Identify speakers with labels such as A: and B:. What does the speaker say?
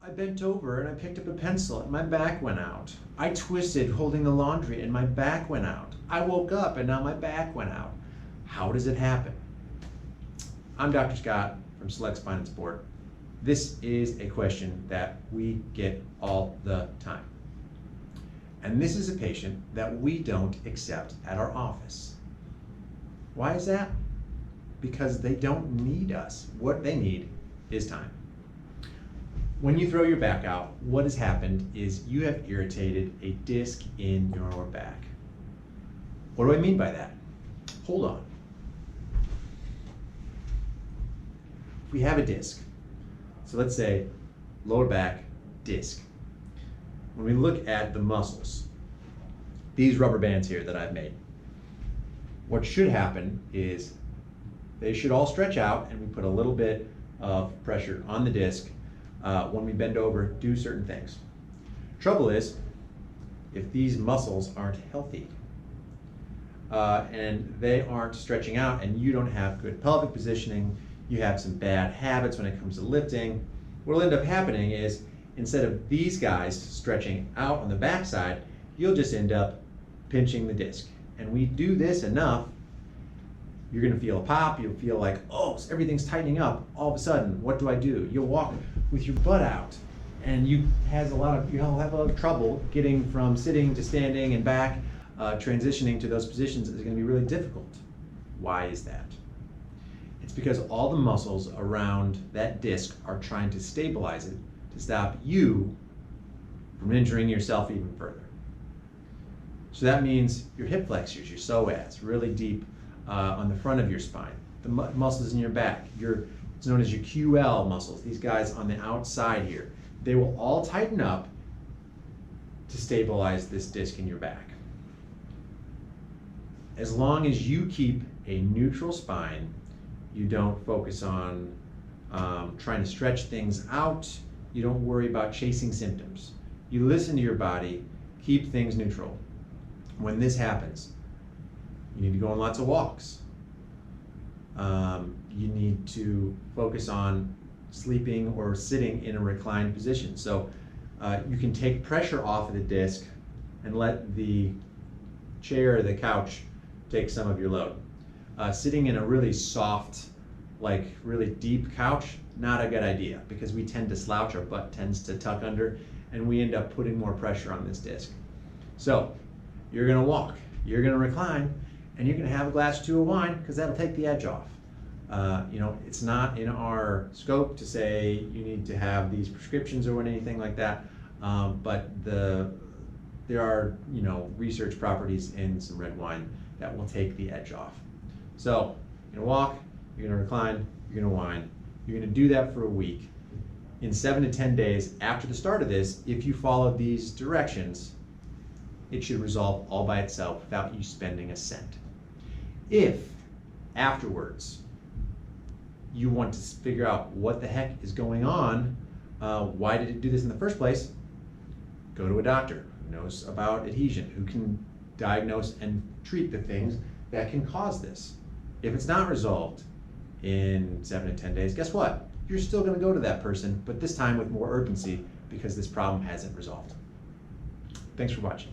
A: I bent over and I picked up a pencil and my back went out. I twisted holding the laundry and my back went out. I woke up and now my back went out. How does it happen? I'm Dr. Scott from Select Spine and Sport. This is a question that we get all the time. And this is a patient that we don't accept at our office. Why is that? Because they don't need us. What they need is time. When you throw your back out, what has happened is you have irritated a disc in your back. What do I mean by that? Hold on. If we have a disc, so let's say lower back disc. When we look at the muscles, these rubber bands here that I've made, what should happen is they should all stretch out and we put a little bit of pressure on the disc when we bend over, do certain things. Trouble is, if these muscles aren't healthy and they aren't stretching out and you don't have good pelvic positioning, you have some bad habits when it comes to lifting, what will end up happening is instead of these guys stretching out on the backside, you'll just end up pinching the disc. And we do this enough, you're gonna feel a pop, you'll feel like, oh, everything's tightening up. All of a sudden, what do? You'll walk with your butt out and you'll have a lot of trouble getting from sitting to standing and back, transitioning to those positions is gonna be really difficult. Why is that? It's because all the muscles around that disc are trying to stabilize it to stop you from injuring yourself even further. So that means your hip flexors, your psoas, really deep on the front of your spine, the muscles in your back, it's known as your QL muscles, these guys on the outside here, they will all tighten up to stabilize this disc in your back. As long as you keep a neutral spine, you don't focus on trying to stretch things out, you don't worry about chasing symptoms. You listen to your body, keep things neutral. When this happens, you need to go on lots of walks. You need to focus on sleeping or sitting in a reclined position. So you can take pressure off of the disc and let the chair or the couch take some of your load. Sitting in a really soft, like really deep couch, not a good idea because we tend to slouch, our butt tends to tuck under, and we end up putting more pressure on this disc. So you're gonna walk, you're gonna recline, and you're gonna have a glass or two of wine because that'll take the edge off. It's not in our scope to say you need to have these prescriptions or anything like that, but there are research properties in some red wine that will take the edge off. So you're gonna walk, you're gonna recline, you're gonna whine. You're gonna do that for a week. In 7 to 10 days after the start of this, if you follow these directions, it should resolve all by itself without you spending a cent. If afterwards you want to figure out what the heck is going on, why did it do this in the first place, go to a doctor who knows about adhesion, who can diagnose and treat the things that can cause this. If it's not resolved in 7 to 10 days, guess what? You're still gonna go to that person, but this time with more urgency because this problem hasn't resolved. Thanks for watching.